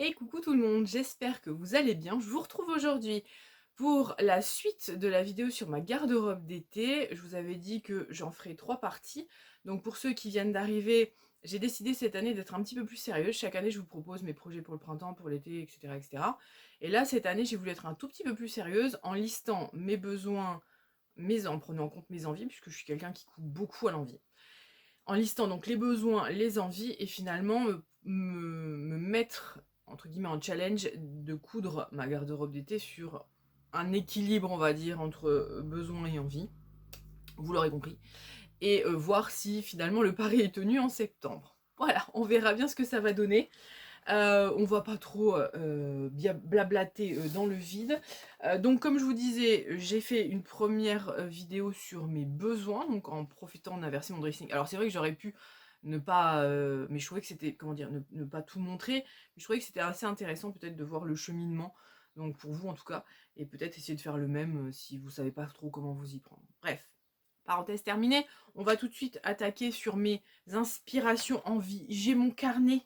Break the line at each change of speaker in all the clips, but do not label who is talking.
Et coucou tout le monde, j'espère que vous allez bien. Je vous retrouve aujourd'hui pour la suite de la vidéo sur ma garde-robe d'été. Je vous avais dit que j'en ferai 3 parties. Donc pour ceux qui viennent d'arriver, j'ai décidé cette année d'être un petit peu plus sérieuse. Chaque année, je vous propose mes projets pour le printemps, pour l'été, etc., etc. Et là, cette année, j'ai voulu être un tout petit peu plus sérieuse en listant mes besoins, en prenant en compte mes envies, puisque je suis quelqu'un qui coupe beaucoup à l'envie. En listant donc les besoins, les envies, et finalement me mettre entre guillemets en challenge de coudre ma garde-robe d'été sur un équilibre, on va dire, entre besoins et envie, vous l'aurez compris, et voir si finalement le pari est tenu en septembre. Voilà, on verra bien ce que ça va donner. On va pas trop bien blablater dans le vide. Donc comme je vous disais, j'ai fait une première vidéo sur mes besoins, donc en profitant d'inverser mon dressing. Alors c'est vrai que j'aurais pu ne pas, mais je trouvais que c'était, comment dire, ne pas tout montrer, mais je trouvais que c'était assez intéressant peut-être de voir le cheminement, donc pour vous en tout cas, et peut-être essayer de faire le même si vous savez pas trop comment vous y prendre. Bref, parenthèse terminée, on va tout de suite attaquer sur mes inspirations en vie. J'ai mon carnet,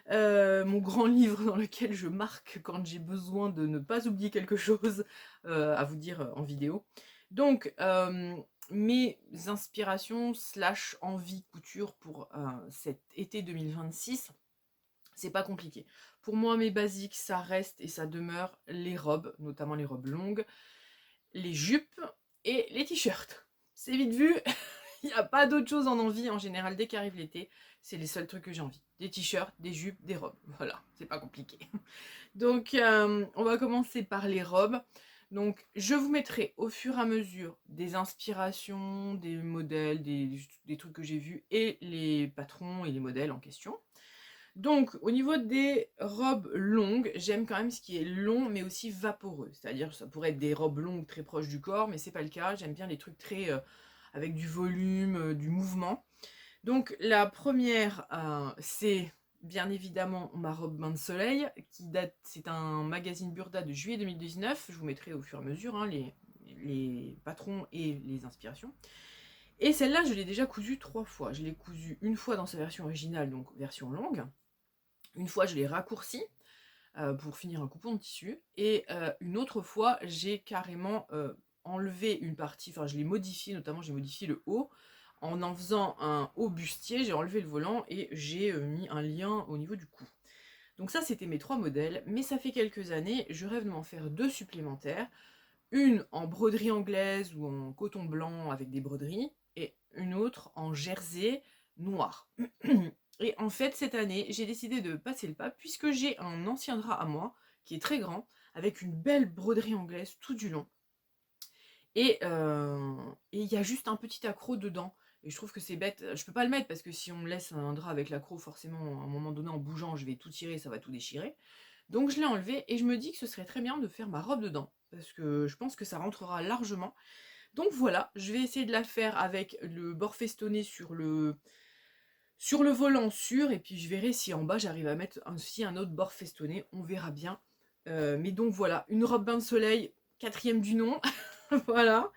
mon grand livre dans lequel je marque quand j'ai besoin de ne pas oublier quelque chose, à vous dire en vidéo. Donc, mes inspirations slash envie couture pour cet été 2026, c'est pas compliqué. Pour moi, mes basiques, ça reste et ça demeure les robes, notamment les robes longues, les jupes et les t-shirts. C'est vite vu, il n'y a pas d'autre chose en envie en général dès qu'arrive l'été. C'est les seuls trucs que j'ai envie. Des t-shirts, des jupes, des robes. Voilà, c'est pas compliqué. Donc on va commencer par les robes. Donc je vous mettrai au fur et à mesure des inspirations, des modèles, des trucs que j'ai vus et les patrons et les modèles en question. Donc, au niveau des robes longues, j'aime quand même ce qui est long, mais aussi vaporeux. C'est-à-dire, ça pourrait être des robes longues très proches du corps, mais c'est pas le cas. J'aime bien les trucs très avec du volume, du mouvement. Donc, la première, c'est bien évidemment ma robe bain de soleil, qui date, c'est un magazine Burda de juillet 2019. Je vous mettrai au fur et à mesure hein, les patrons et les inspirations. Et celle-là, je l'ai déjà cousue 3 fois. Je l'ai cousue une fois dans sa version originale, donc version longue. Une fois, je l'ai raccourci pour finir un coupon de tissu. Et une autre fois, j'ai carrément enlevé une partie, enfin je l'ai modifié, notamment j'ai modifié le haut. En faisant un haut bustier, j'ai enlevé le volant et j'ai mis un lien au niveau du cou. Donc ça, c'était mes 3 modèles. Mais ça fait quelques années, je rêve de m'en faire 2 supplémentaires. Une en broderie anglaise ou en coton blanc avec des broderies. Et une autre en jersey noir. Et en fait, cette année, j'ai décidé de passer le pas puisque j'ai un ancien drap à moi qui est très grand, avec une belle broderie anglaise tout du long. Et il y a juste un petit accroc dedans. Et je trouve que c'est bête. Je peux pas le mettre parce que si on me laisse un drap avec l'accroc, forcément, à un moment donné, en bougeant, je vais tout tirer, ça va tout déchirer. Donc je l'ai enlevé et je me dis que ce serait très bien de faire ma robe dedans. Parce que je pense que ça rentrera largement. Donc voilà, je vais essayer de la faire avec le bord festonné sur le volant sûr, et puis je verrai si en bas j'arrive à mettre aussi un autre bord festonné, on verra bien. Mais donc voilà, une robe bain de soleil, quatrième du nom, voilà.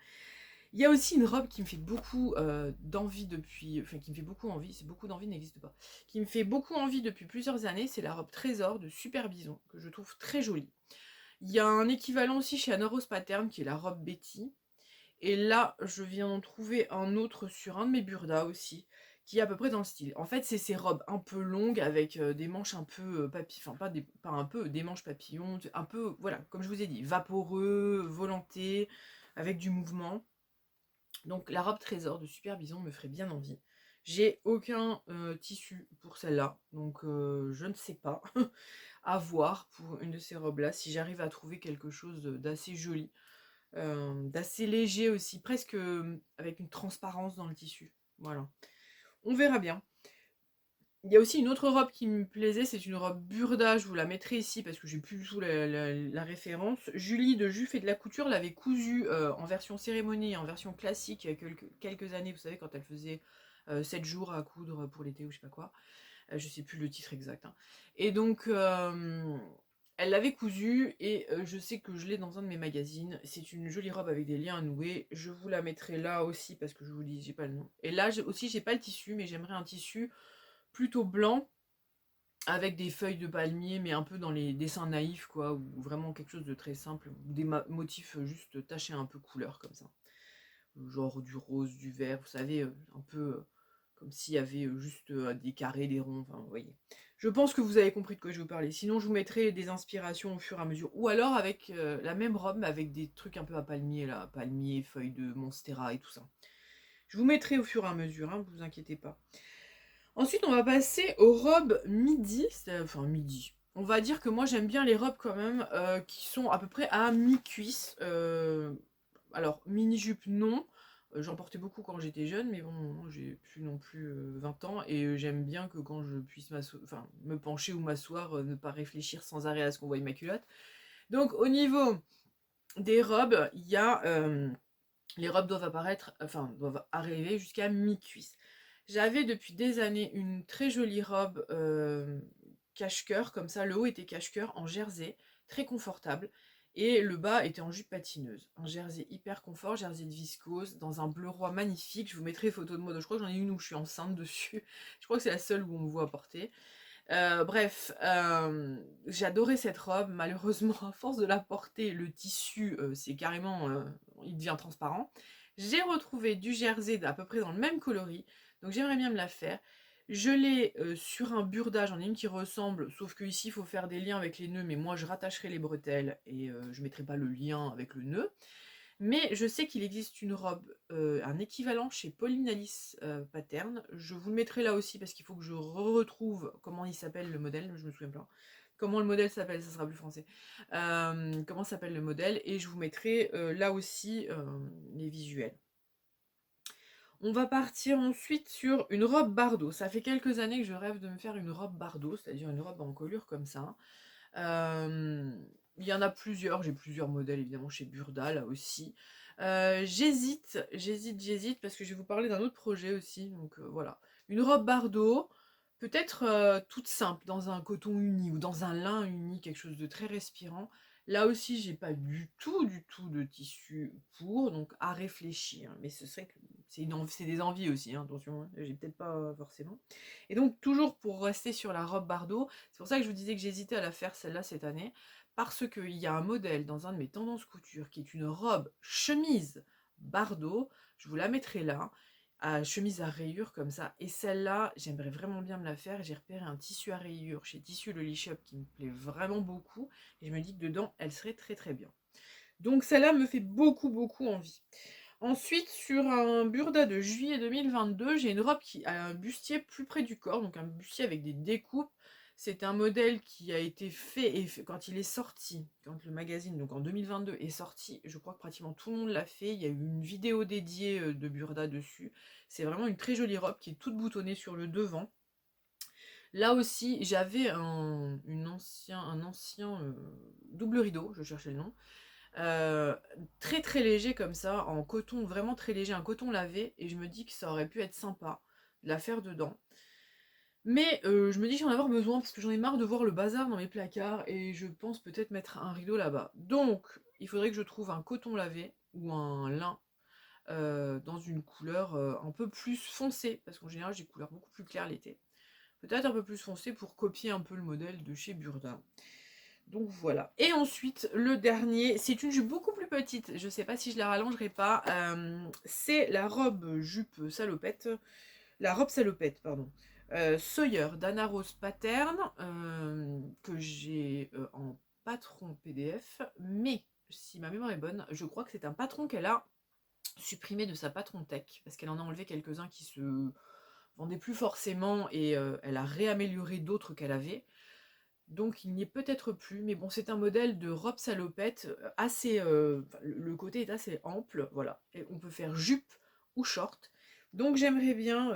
Il y a aussi une robe qui me fait beaucoup d'envie depuis, enfin qui me fait beaucoup envie, c'est beaucoup d'envie n'existe pas, qui me fait beaucoup envie depuis plusieurs années, c'est la robe Trésor de Super Bison, que je trouve très jolie. Il y a un équivalent aussi chez Anna Rose Pattern qui est la robe Betty. Et là, je viens d'en trouver un autre sur un de mes burdas aussi, qui est à peu près dans le style. En fait, c'est ces robes un peu longues avec des manches un peu enfin pas un peu, des manches papillons, un peu, voilà, comme je vous ai dit, vaporeux, volanté, avec du mouvement. Donc la robe Trésor de Super Bison me ferait bien envie. J'ai aucun tissu pour celle-là, donc je ne sais pas. À voir pour une de ces robes-là, si j'arrive à trouver quelque chose d'assez joli. D'assez léger aussi, presque avec une transparence dans le tissu. Voilà. On verra bien. Il y a aussi une autre robe qui me plaisait, c'est une robe Burda, je vous la mettrai ici parce que j'ai plus du tout la référence. Julie de Juff et de la Couture l'avait cousue en version cérémonie et en version classique il y a quelques années, vous savez, quand elle faisait 7 jours à coudre pour l'été ou je sais pas quoi. Je sais plus le titre exact. Hein. Et donc, elle l'avait cousue et je sais que je l'ai dans un de mes magazines. C'est une jolie robe avec des liens à nouer. Je vous la mettrai là aussi parce que je vous dis, j'ai pas le nom. Et là aussi, j'ai pas le tissu, mais j'aimerais un tissu plutôt blanc avec des feuilles de palmier, mais un peu dans les dessins naïfs, quoi, ou vraiment quelque chose de très simple, ou des motifs juste tachés un peu couleur, comme ça. Genre du rose, du vert, vous savez, un peu comme s'il y avait juste des carrés, des ronds, enfin, vous voyez. Je pense que vous avez compris de quoi je vous parlais. Sinon, je vous mettrai des inspirations au fur et à mesure. Ou alors avec la même robe, mais avec des trucs un peu à palmier, là. Palmier, feuilles de monstera et tout ça. Je vous mettrai au fur et à mesure, hein, vous inquiétez pas. Ensuite, on va passer aux robes midi. Enfin, midi. On va dire que moi, j'aime bien les robes quand même qui sont à peu près à mi-cuisse. Alors, mini-jupe, non. J'en portais beaucoup quand j'étais jeune, mais bon, j'ai plus non plus 20 ans. Et j'aime bien que quand je puisse me pencher ou m'asseoir, ne pas réfléchir sans arrêt à ce qu'on voit ma culotte. Donc, au niveau des robes, il y a... les robes doivent apparaître, enfin, doivent arriver jusqu'à mi-cuisse. J'avais depuis des années une très jolie robe cache-cœur, comme ça, le haut était cache-cœur en jersey, très confortable, et le bas était en jupe patineuse. Un jersey hyper confort, jersey de viscose, dans un bleu roi magnifique. Je vous mettrai les photos de moi, je crois que j'en ai une où je suis enceinte dessus. Je crois que c'est la seule où on me voit porter. Bref, j'adorais cette robe. Malheureusement, à force de la porter, le tissu, c'est carrément, il devient transparent. J'ai retrouvé du jersey à peu près dans le même coloris, donc j'aimerais bien me la faire. Je l'ai sur un burda, j'en ai une qui ressemble, sauf que ici il faut faire des liens avec les nœuds, mais moi je rattacherai les bretelles et je mettrai pas le lien avec le nœud. Mais je sais qu'il existe une robe, un équivalent chez Pauline Alice Pattern. Je vous le mettrai là aussi parce qu'il faut que je retrouve comment il s'appelle le modèle, je me souviens pas. Comment le modèle s'appelle, ça sera plus français. Comment s'appelle le modèle et je vous mettrai là aussi les visuels. On va partir ensuite sur une robe Bardot. Ça fait quelques années que je rêve de me faire une robe Bardot, c'est-à-dire une robe en colure comme ça. Il y en a plusieurs, j'ai plusieurs modèles évidemment chez Burda là aussi. J'hésite parce que je vais vous parler d'un autre projet aussi. Donc voilà, une robe Bardot, peut-être toute simple, dans un coton uni ou dans un lin uni, quelque chose de très respirant. Là aussi, j'ai pas du tout de tissu pour, donc à réfléchir. Mais ce serait que c'est des envies aussi, hein, attention, hein, j'ai peut-être pas forcément. Et donc toujours pour rester sur la robe Bardot, c'est pour ça que je vous disais que j'hésitais à la faire celle-là cette année, parce qu'il y a un modèle dans un de mes tendances couture qui est une robe chemise Bardot, je vous la mettrai là, à chemise à rayures comme ça, et celle-là, j'aimerais vraiment bien me la faire. J'ai repéré un tissu à rayures chez Tissu Loli Shop qui me plaît vraiment beaucoup, et je me dis que dedans, elle serait très très bien. Donc celle-là me fait beaucoup envie. Ensuite, sur un burda de juillet 2022, j'ai une robe qui a un bustier plus près du corps, donc un bustier avec des découpes. C'est un modèle qui a été fait, et quand il est sorti, quand le magazine, donc en 2022, est sorti, je crois que pratiquement tout le monde l'a fait. Il y a eu une vidéo dédiée de burda dessus. C'est vraiment une très jolie robe qui est toute boutonnée sur le devant. Là aussi, j'avais un ancien double rideau, je cherchais le nom, très léger comme ça, en coton, vraiment très léger, un coton lavé, et je me dis que ça aurait pu être sympa de la faire dedans. Mais je me dis que j'en ai avoir besoin parce que j'en ai marre de voir le bazar dans mes placards et je pense peut-être mettre un rideau là-bas. Donc, il faudrait que je trouve un coton lavé ou un lin dans une couleur un peu plus foncée, parce qu'en général j'ai des couleurs beaucoup plus claires l'été. Peut-être un peu plus foncé pour copier un peu le modèle de chez Burda. Donc voilà. Et ensuite, le dernier, c'est une jupe beaucoup plus petite. Je sais pas si je la rallongerai pas. C'est la robe jupe salopette. La robe salopette, pardon. Sawyer d'Anna Rose Pattern, que j'ai en patron PDF. Mais, si ma mémoire est bonne, je crois que c'est un patron qu'elle a supprimé de sa patron tech. Parce qu'elle en a enlevé quelques-uns qui se vendaient plus forcément et elle a réamélioré d'autres qu'elle avait. Donc il n'y est peut-être plus, mais bon, c'est un modèle de robe salopette assez... le côté est assez ample, voilà. Et on peut faire jupe ou short. Donc j'aimerais bien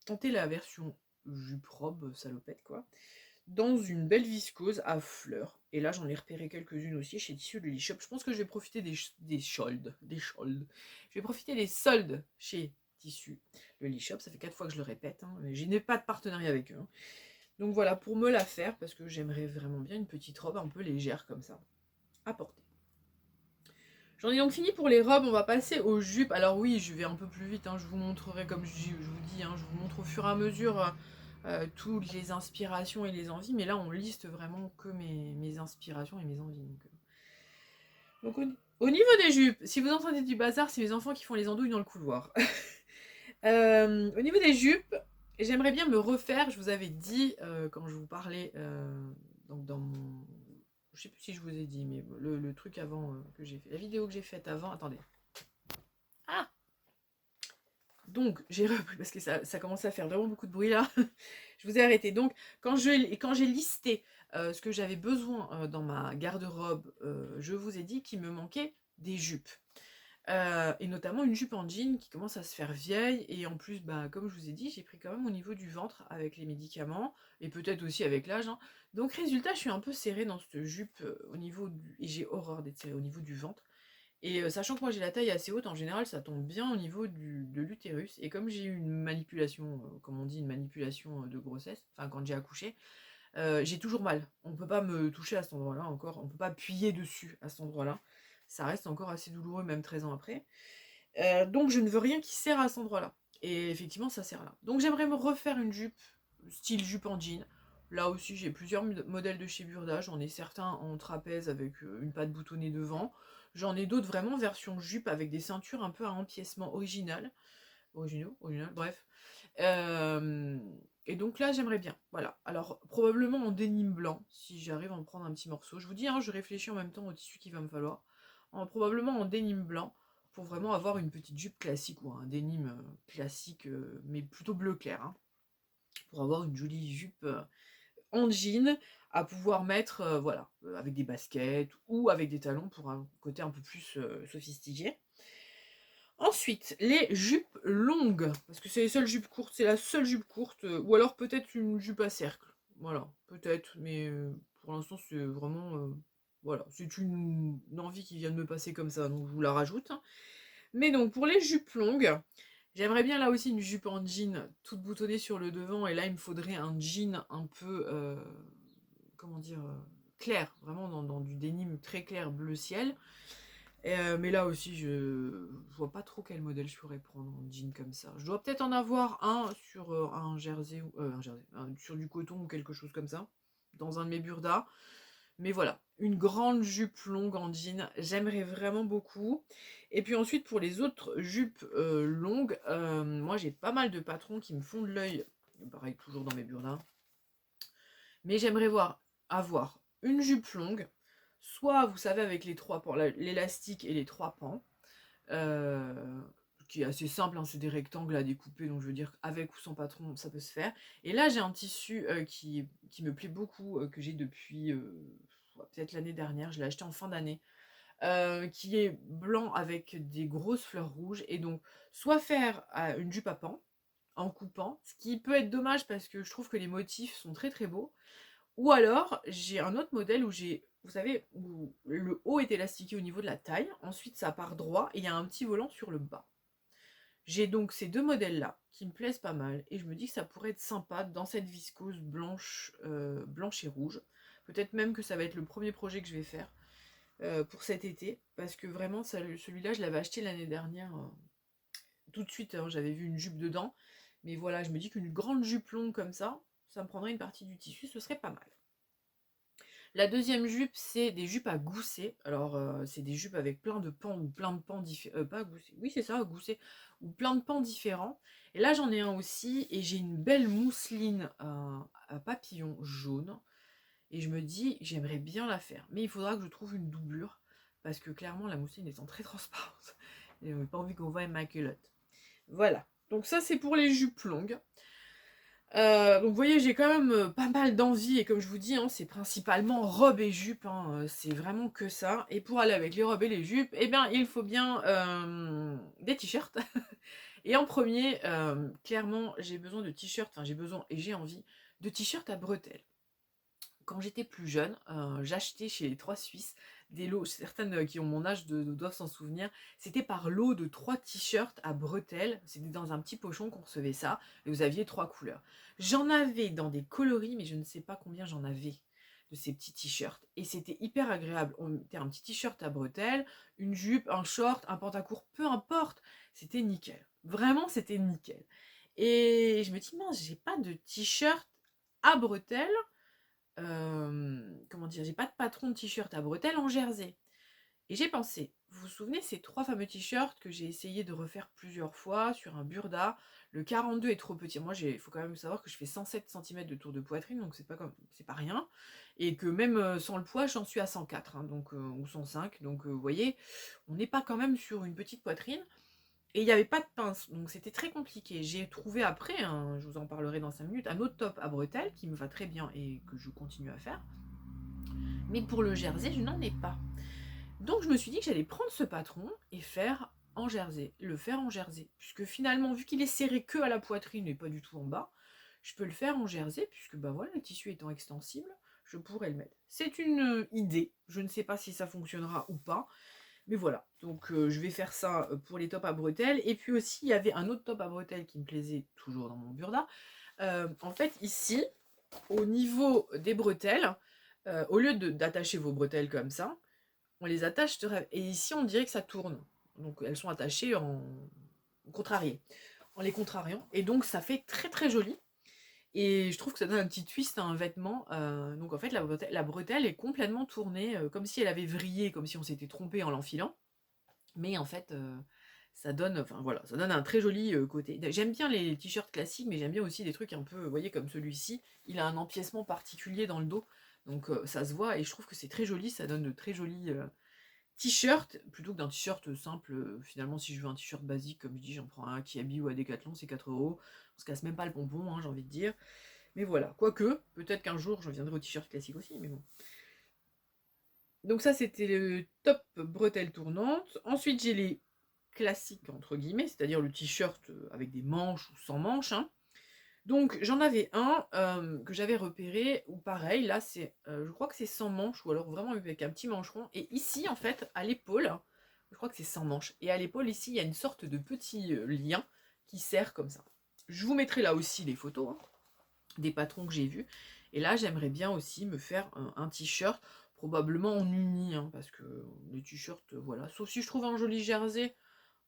tenter la version jupe-robe salopette, quoi, dans une belle viscose à fleurs. Et là, j'en ai repéré quelques-unes aussi chez Tissu Loli Shop. Je pense que je vais profiter des soldes. Je vais profiter des soldes chez Tissu Loli Shop. Ça fait 4 fois que je le répète, hein, mais je n'ai pas de partenariat avec eux, hein. Donc voilà, pour me la faire, parce que j'aimerais vraiment bien une petite robe un peu légère comme ça, à porter. J'en ai donc fini pour les robes, on va passer aux jupes. Alors oui, je vais un peu plus vite, hein, je vous montrerai comme je vous dis, hein, je vous montre au fur et à mesure toutes les inspirations et les envies, mais là on liste vraiment que mes inspirations et mes envies. Donc au niveau des jupes, si vous entendez du bazar, c'est mes enfants qui font les andouilles dans le couloir. Au niveau des jupes, j'aimerais bien me refaire, je vous avais dit quand je vous parlais donc dans mon... Je sais plus si je vous ai dit, mais le truc avant que j'ai fait, la vidéo que j'ai faite avant, attendez. Ah, donc j'ai repris, parce que ça commence à faire vraiment beaucoup de bruit là. Je vous ai arrêté. Donc quand j'ai listé ce que j'avais besoin dans ma garde-robe, je vous ai dit qu'il me manquait des jupes. Et notamment une jupe en jean qui commence à se faire vieille, et en plus, bah, comme je vous ai dit, j'ai pris quand même au niveau du ventre avec les médicaments, et peut-être aussi avec l'âge, hein. Donc résultat, je suis un peu serrée dans cette jupe au niveau du... Et j'ai horreur d'être serrée au niveau du ventre. Et sachant que moi j'ai la taille assez haute, en général ça tombe bien au niveau de l'utérus, et comme j'ai eu une manipulation, comme on dit, une manipulation de grossesse, enfin quand j'ai accouché, j'ai toujours mal. On peut pas me toucher à cet endroit-là encore, on peut pas appuyer dessus à cet endroit-là. Ça reste encore assez douloureux, même 13 ans après. Donc je ne veux rien qui serre à cet endroit-là. Et effectivement, ça serre là. Donc j'aimerais me refaire une jupe, style jupe en jean. Là aussi, j'ai plusieurs modèles de chez Burda. J'en ai certains en trapèze avec une patte boutonnée devant. J'en ai d'autres vraiment version jupe avec des ceintures un peu à empiècement original, bref. Euh, et donc là, j'aimerais bien. Voilà. Alors, probablement en dénime blanc, si j'arrive à en prendre un petit morceau. Je vous dis, hein, je réfléchis en même temps au tissu qu'il va me falloir. Probablement en dénime blanc, pour vraiment avoir une petite jupe classique, ou un dénime classique, mais plutôt bleu clair, hein, pour avoir une jolie jupe en jean à pouvoir mettre, voilà, avec des baskets ou avec des talons pour un côté un peu plus sophistiqué. Ensuite, les jupes longues, parce que c'est les seules jupes courtes, c'est la seule jupe courte, ou alors peut-être une jupe à cercle. Voilà, peut-être, mais pour l'instant c'est vraiment... voilà, c'est une envie qui vient de me passer comme ça, donc je vous la rajoute. Mais donc pour les jupes longues, j'aimerais bien là aussi une jupe en jean toute boutonnée sur le devant, et là il me faudrait un jean un peu, comment dire, clair, vraiment dans du denim très clair bleu ciel. Mais là aussi, je vois pas trop quel modèle je pourrais prendre en jean comme ça. Je dois peut-être en avoir un sur un jersey, sur du coton ou quelque chose comme ça, dans un de mes burdas. Mais voilà, une grande jupe longue en jean, j'aimerais vraiment beaucoup. Et puis ensuite, pour les autres jupes longues, moi j'ai pas mal de patrons qui me font de l'œil, pareil, toujours dans mes burdas. Mais j'aimerais avoir une jupe longue, soit, vous savez, avec les trois pans, l'élastique et les trois pans, euh, qui est assez simple, hein, c'est des rectangles à découper, donc je veux dire, avec ou sans patron, ça peut se faire. Et là, j'ai un tissu qui me plaît beaucoup, que j'ai depuis peut-être l'année dernière, je l'ai acheté en fin d'année, qui est blanc avec des grosses fleurs rouges, et donc, soit faire une jupe à pans, en coupant, ce qui peut être dommage parce que je trouve que les motifs sont très très beaux, ou alors, j'ai un autre modèle où j'ai, vous savez, où le haut est élastiqué au niveau de la taille, ensuite ça part droit et il y a un petit volant sur le bas. J'ai donc ces deux modèles-là qui me plaisent pas mal, et je me dis que ça pourrait être sympa dans cette viscose blanche, blanche et rouge. Peut-être même que ça va être le premier projet que je vais faire pour cet été, parce que vraiment celui-là je l'avais acheté l'année dernière, tout de suite, hein, j'avais vu une jupe dedans, mais voilà, je me dis qu'une grande jupe longue comme ça me prendrait une partie du tissu, ce serait pas mal. La deuxième jupe, c'est des jupes à gousset. Alors, c'est des jupes avec plein de pans, ou plein de pans différents. Pas gousset. Oui, c'est ça, gousset. Ou plein de pans différents. Et là, j'en ai un aussi. Et j'ai une belle mousseline à papillon jaune. Et je me dis, j'aimerais bien la faire. Mais il faudra que je trouve une doublure. Parce que clairement, la mousseline étant très transparente. Et j'ai pas envie qu'on voie ma culotte. Voilà. Donc ça, c'est pour les jupes longues. Donc vous voyez, j'ai quand même pas mal d'envie, et comme je vous dis, hein, c'est principalement robes et jupes, hein, c'est vraiment que ça. Et pour aller avec les robes et les jupes, eh bien il faut bien des t-shirts. Et en premier, clairement, j'ai besoin de t-shirts, enfin j'ai besoin et j'ai envie de t-shirts à bretelles. Quand j'étais plus jeune, j'achetais chez les Trois Suisses des lots, certaines qui ont mon âge doivent s'en souvenir, c'était par lot de 3 t-shirts à bretelles, c'était dans un petit pochon qu'on recevait ça, et vous aviez 3 couleurs. J'en avais dans des coloris, mais je ne sais pas combien j'en avais de ces petits t-shirts, et c'était hyper agréable. On mettait un petit t-shirt à bretelles, une jupe, un short, un pantacourt, peu importe, c'était nickel. Vraiment, c'était nickel. Et je me dis: «Mince, j'ai pas de t-shirt à bretelles». Comment dire? J'ai pas de patron de t-shirt à bretelles en jersey. Et j'ai pensé, vous vous souvenez ces 3 fameux t-shirts que j'ai essayé de refaire plusieurs fois sur un burda? Le 42 est trop petit. Moi, il faut quand même savoir que je fais 107 centimètres de tour de poitrine, donc c'est pas rien. Et que même sans le poids, j'en suis à 104, hein, donc, ou 105. Donc, vous voyez, on n'est pas quand même sur une petite poitrine. Et il n'y avait pas de pince, donc c'était très compliqué. J'ai trouvé après, hein, je vous en parlerai dans 5 minutes, un autre top à bretelles qui me va très bien et que je continue à faire. Mais pour le jersey, je n'en ai pas. Donc je me suis dit que j'allais prendre ce patron et le faire en jersey. Puisque finalement, vu qu'il est serré que à la poitrine et pas du tout en bas, je peux le faire en jersey, puisque bah voilà, le tissu étant extensible, je pourrais le mettre. C'est une idée, je ne sais pas si ça fonctionnera ou pas, mais voilà. Donc je vais faire ça pour les tops à bretelles. Et puis aussi, il y avait un autre top à bretelles qui me plaisait toujours dans mon burda. En fait, ici, au niveau des bretelles, au lieu d'attacher vos bretelles comme ça, on les attache de rêve. Et ici, on dirait que ça tourne. Donc, elles sont attachées en contrarié, en les contrariant. Et donc, ça fait très très joli. Et je trouve que ça donne un petit twist à un vêtement. Donc, en fait, la bretelle est complètement tournée, comme si elle avait vrillé, comme si on s'était trompé en l'enfilant. Mais en fait, ça donne, enfin voilà, ça donne un très joli côté. J'aime bien les t-shirts classiques, mais j'aime bien aussi des trucs un peu, vous voyez, comme celui-ci. Il a un empiècement particulier dans le dos. Donc, ça se voit et je trouve que c'est très joli. Ça donne de très jolis t-shirt, plutôt que d'un t-shirt simple. Finalement, si je veux un t-shirt basique, comme je dis, j'en prends un à Kiabi ou à Decathlon, c'est 4 €. On se casse même pas le pompon, hein, j'ai envie de dire. Mais voilà, quoique, peut-être qu'un jour, je viendrai au t-shirt classique aussi, mais bon. Donc ça, c'était le top bretelles tournantes. Ensuite, j'ai les classiques, entre guillemets, c'est-à-dire le t-shirt avec des manches ou sans manches, hein. Donc j'en avais un que j'avais repéré, ou pareil, là c'est, je crois que c'est sans manches, ou alors vraiment avec un petit mancheron. Et ici, en fait, à l'épaule, je crois que c'est sans manches, et à l'épaule, ici, il y a une sorte de petit lien qui serre comme ça. Je vous mettrai là aussi les photos, hein, des patrons que j'ai vus. Et là, j'aimerais bien aussi me faire un t-shirt, probablement en uni, hein, parce que les t-shirts, voilà. Sauf si je trouve un joli jersey,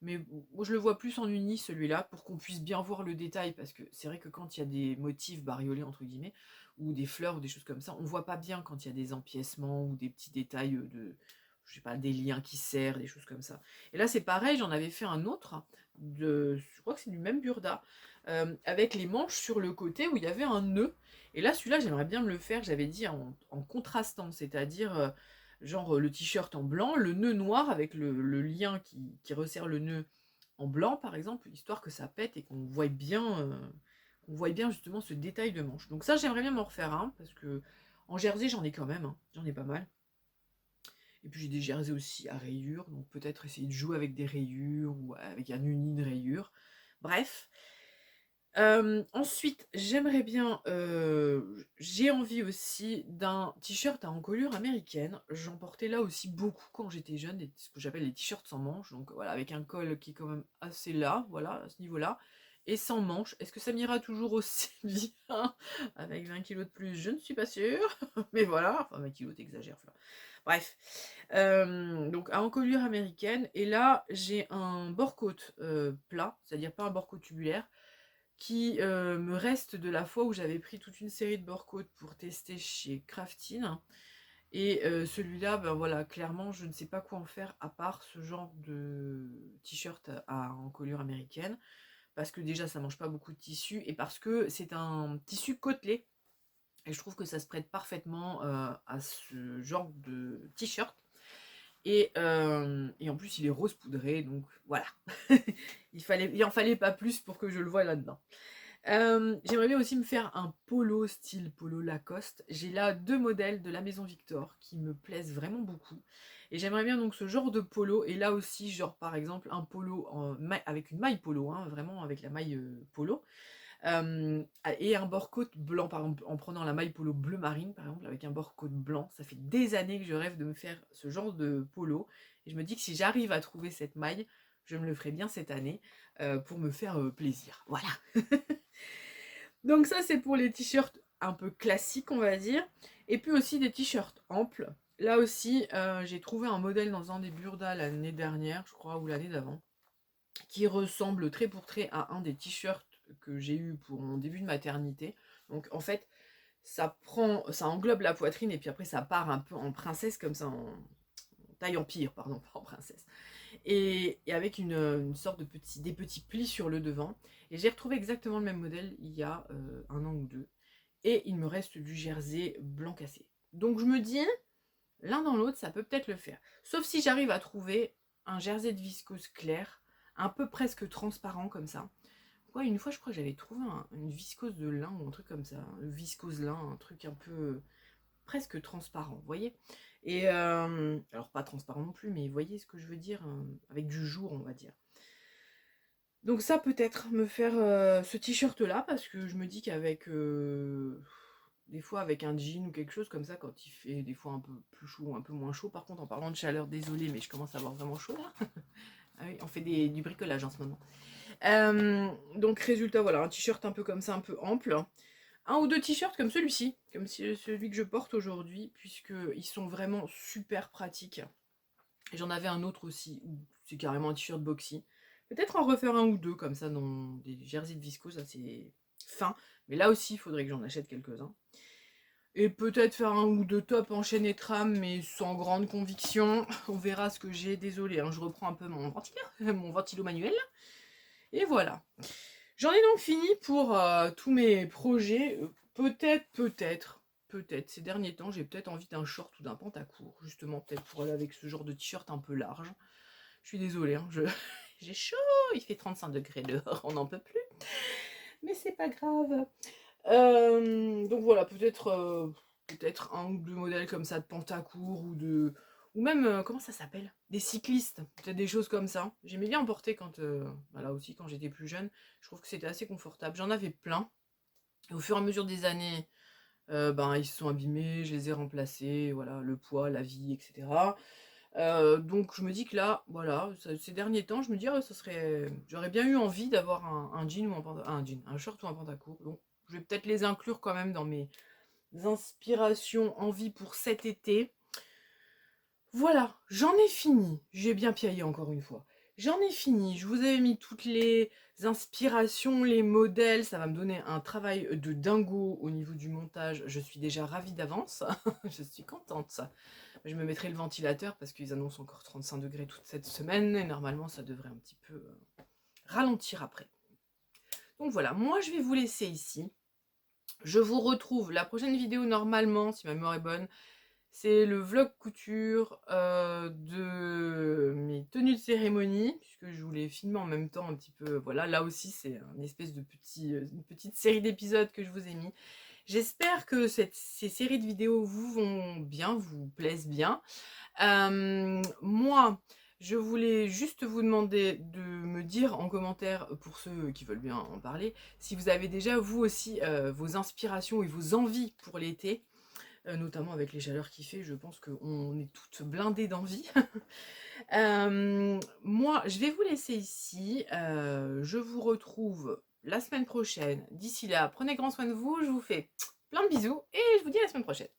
mais moi je le vois plus en uni celui-là, pour qu'on puisse bien voir le détail, parce que c'est vrai que quand il y a des motifs bariolés entre guillemets, ou des fleurs ou des choses comme ça, on voit pas bien quand il y a des empiècements ou des petits détails de, je sais pas, des liens qui serrent, des choses comme ça. Et là c'est pareil, j'en avais fait un autre, je crois que c'est du même burda, avec les manches sur le côté où il y avait un nœud. Et là celui-là j'aimerais bien me le faire, j'avais dit en contrastant, c'est-à-dire genre le t-shirt en blanc, le nœud noir avec le lien qui resserre le nœud en blanc par exemple, histoire que ça pète et qu'on voit bien justement ce détail de manche. Donc ça j'aimerais bien m'en refaire un, parce que en jersey j'en ai quand même, hein, j'en ai pas mal. Et puis j'ai des jerseys aussi à rayures, donc peut-être essayer de jouer avec des rayures ou avec un uni de rayures. Bref. Ensuite, j'aimerais bien, j'ai envie aussi d'un t-shirt à encolure américaine. J'en portais là aussi beaucoup quand j'étais jeune, ce que j'appelle les t-shirts sans manches, donc voilà, avec un col qui est quand même assez là, voilà, à ce niveau-là, et sans manches. Est-ce que ça m'ira toujours aussi bien avec 20 kilos de plus? Je ne suis pas sûre, mais voilà, enfin 20 kilos, t'exagères, Fla. Bref, donc à encolure américaine. Et là, j'ai un bord-côte plat, c'est-à-dire pas un bord-côte tubulaire, qui me reste de la fois où j'avais pris toute une série de bord-côte pour tester chez Craftine. Et celui-là, ben voilà, clairement, je ne sais pas quoi en faire à part ce genre de t-shirt à encolure américaine, parce que déjà, ça mange pas beaucoup de tissu, et parce que c'est un tissu côtelé, et je trouve que ça se prête parfaitement à ce genre de t-shirt. Et en plus, il est rose poudré, donc voilà. Il en fallait pas plus pour que je le voie là-dedans. J'aimerais bien aussi me faire un polo style polo Lacoste. J'ai là 2 modèles de la maison Victor qui me plaisent vraiment beaucoup. Et j'aimerais bien donc ce genre de polo. Et là aussi, genre par exemple un polo avec une maille polo, hein, vraiment avec la maille polo. Et un bord-côte blanc, par exemple, en prenant la maille polo bleu marine, par exemple, avec un bord-côte blanc. Ça fait des années que je rêve de me faire ce genre de polo. Et je me dis que si j'arrive à trouver cette maille, je me le ferai bien cette année pour me faire plaisir. Voilà. Donc ça, c'est pour les t-shirts un peu classiques, on va dire. Et puis aussi des t-shirts amples. Là aussi, j'ai trouvé un modèle dans un des burdas l'année dernière, je crois, ou l'année d'avant, qui ressemble trait pour trait à un des t-shirts que j'ai eu pour mon début de maternité. Donc en fait, ça englobe la poitrine et puis après ça part un peu en princesse comme ça, en taille empire, pardon, pas en princesse. Et avec une sorte de des petits plis sur le devant. Et j'ai retrouvé exactement le même modèle il y a 1 an ou 2. Et il me reste du jersey blanc cassé. Donc je me dis, l'un dans l'autre, ça peut peut-être le faire. Sauf si j'arrive à trouver un jersey de viscose clair, un peu presque transparent comme ça. Ouais, une fois, je crois que j'avais trouvé une viscose de lin ou un truc comme ça. Une viscose lin, un truc un peu presque transparent, vous voyez. Et alors pas transparent non plus, mais vous voyez ce que je veux dire, avec du jour, on va dire. Donc ça peut-être me faire ce t-shirt là, parce que je me dis qu'avec des fois avec un jean ou quelque chose comme ça, quand il fait des fois un peu plus chaud ou un peu moins chaud. Par contre, en parlant de chaleur, désolé, mais je commence à avoir vraiment chaud là. Ah oui, on fait du bricolage en ce moment. Donc résultat, voilà, un t-shirt un peu comme ça, un peu ample. Un ou deux t-shirts comme celui-ci, comme celui que je porte aujourd'hui, puisqu'ils sont vraiment super pratiques. Et j'en avais un autre aussi, où c'est carrément un t-shirt boxy. Peut-être en refaire un ou deux comme ça dans des jerseys de viscose assez fins. Mais là aussi, il faudrait que j'en achète quelques-uns. Et peut-être faire un ou deux tops en chaîne et trame, mais sans grande conviction. On verra ce que j'ai. Désolée, hein, je reprends un peu mon ventilo manuel. Et voilà. J'en ai donc fini pour tous mes projets. Peut-être, ces derniers temps, j'ai peut-être envie d'un short ou d'un pantacourt. Justement, peut-être pour aller avec ce genre de t-shirt un peu large. Je suis désolée, hein, j'ai chaud, il fait 35 degrés dehors, on n'en peut plus. Mais c'est pas grave. Donc voilà, peut-être un ou deux modèles comme ça de pantacourt ou même, comment ça s'appelle? Des cyclistes, peut-être des choses comme ça. J'aimais bien en porter quand, là aussi, quand j'étais plus jeune. Je trouve que c'était assez confortable. J'en avais plein. Et au fur et à mesure des années, ben, ils se sont abîmés, je les ai remplacés, voilà, le poids, la vie, etc. Donc je me dis que là, voilà, ces derniers temps, je me dis, ah, j'aurais bien eu envie d'avoir un jean ou un short ou un pantacourt. Donc je vais peut-être les inclure quand même dans mes inspirations, envies pour cet été. Voilà, j'en ai fini. J'ai bien piaillé encore une fois. J'en ai fini. Je vous avais mis toutes les inspirations, les modèles. Ça va me donner un travail de dingo au niveau du montage. Je suis déjà ravie d'avance. Je suis contente. Je me mettrai le ventilateur parce qu'ils annoncent encore 35 degrés toute cette semaine. Et normalement, ça devrait un petit peu ralentir après. Donc voilà, moi je vais vous laisser ici. Je vous retrouve la prochaine vidéo normalement, si ma mémoire est bonne. C'est le vlog couture de mes tenues de cérémonie, puisque je voulais filmer en même temps un petit peu. Voilà, là aussi c'est une espèce de une petite série d'épisodes que je vous ai mis. J'espère que ces séries de vidéos vous vont bien, vous plaisent bien. Moi, je voulais juste vous demander de me dire en commentaire, pour ceux qui veulent bien en parler, si vous avez déjà vous aussi vos inspirations et vos envies pour l'été. Notamment avec les chaleurs qu'il fait, je pense qu'on est toutes blindées d'envie. Moi, je vais vous laisser ici. Je vous retrouve la semaine prochaine. D'ici là, prenez grand soin de vous. Je vous fais plein de bisous et je vous dis à la semaine prochaine.